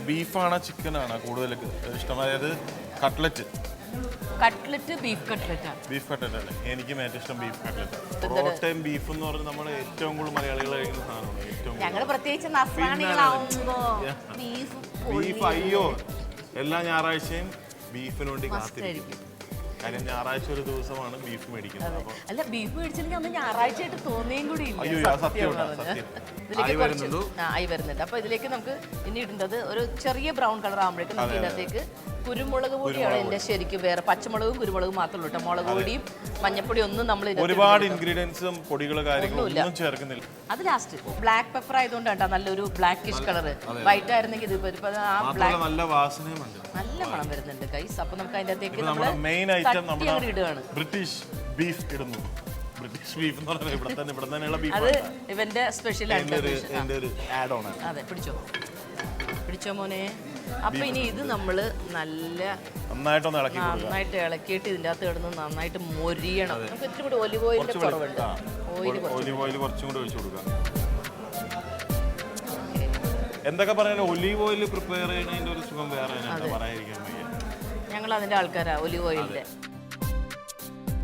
ബീഫാണോ ചിക്കനാണോ കൂടുതൽ ഇഷ്ടം? അതായത് കട്ട്ലറ്റ് ബീഫ് കട്ട്ലറ്റ് അല്ലേ? എനിക്കും ഏറ്റവും ഇഷ്ടം ബീഫ് കട്ട്ലറ്റ്. പൊറോട്ടയും ബീഫ് എന്ന് പറഞ്ഞാൽ നമ്മൾ ഏറ്റവും കൂടുതൽ മലയാളികൾ കഴിക്കുന്ന സാധനമാണ്. ഏറ്റവും ഞങ്ങൾ പ്രത്യേകിച്ച് നസ്രാണികളാവുമ്പോ ബീഫ് അയ്യോ എല്ലാ ഞായറാഴ്ചയും ബീഫിന് വേണ്ടി കാത്തിരിക്കും. കാര്യം ഞായറാഴ്ച ഒരു ദിവസമാണ് ബീഫ് മേടിക്കുന്നത്. അല്ല ബീഫ് മേടിച്ചില്ലെങ്കിൽ അന്ന് ഞായറാഴ്ച ആയിട്ട് തോന്നിയും കൂടി ഇല്ല. ആയി വരുന്നുണ്ട്. അപ്പൊ ഇതിലേക്ക് നമുക്ക് ഇനി ഇടുന്നത് ഒരു ചെറിയ ബ്രൗൺ കളർ ആകുമ്പോഴേക്കും നമുക്ക് ഇതിനകത്തേക്ക് കുരുമുളക് പൊടിയാണ് എന്റെ ശരിക്കും വേറെ പച്ചമുളകും കുരുമുളകും മാത്രമേ ഉള്ളൂ. മുളക് പൊടിയും മഞ്ഞപ്പൊടി ഒന്നും നമ്മൾ ഒരുപാട് ഇൻഗ്രീഡിയൻസും പൊടികളോ കാര്യങ്ങളൊന്നും ചേർക്കുന്നില്ല. അത് ലാസ്റ്റ് ബ്ലാക്ക് പെപ്പർ ആയതുകൊണ്ടാണ് നല്ലൊരു ബ്ലാക്കിഷ് കളർ. വൈറ്റ് ആയിരുന്നെങ്കിൽ നല്ല വാസനയുമുണ്ട്, നല്ല മണം വരുന്നുണ്ട് ഗൈസ്. അപ്പൊ നമുക്ക് അതിന്റെ അകത്തേക്ക് മെയിൻ ഐറ്റം നമ്മുടെ ഇടുകയാണ് ബ്രിട്ടീഷ് ബീഫ് ഇടുന്നു. ബ്രിട്ടീഷ് ബീഫ് എന്ന് പറഞ്ഞാൽ ഇവിടെ തന്നെയുള്ള ബീഫ്. അത് ഇവന്റെ സ്പെഷ്യൽ ആഡ് ഓൺ ആണ്. അതെ പിടിച്ചോ മോനെ. അപ്പൊ ഇനി ഇത് നമ്മള് നന്നായിട്ട് ഇളക്കിയിട്ട് ഇതിന്റെ അകത്ത് കിടന്ന് നന്നായിട്ട് മൊരിയണം. നമുക്ക് ഇത്തിരി കൂടി ഒലിവ് ഓയിലിന്റെ കുറവുണ്ട്. ഒലിവ് ഓയിൽ കുറച്ചും കൂടി ഒഴിച്ചു കൊടുക്കാം. എന്തൊക്കെ പറയാൻ ഒലിവ് ഓയിൽ പ്രിപ്പയർ ചെയ്യുന്നതിന്റെ ഒരു സുഖം വേറെ പറയാതിരിക്കാൻ വയ്യ. ഞങ്ങൾ അതിന്റെ ആൾക്കാരാ ഒലിവ് ഓയിലിന്റെ.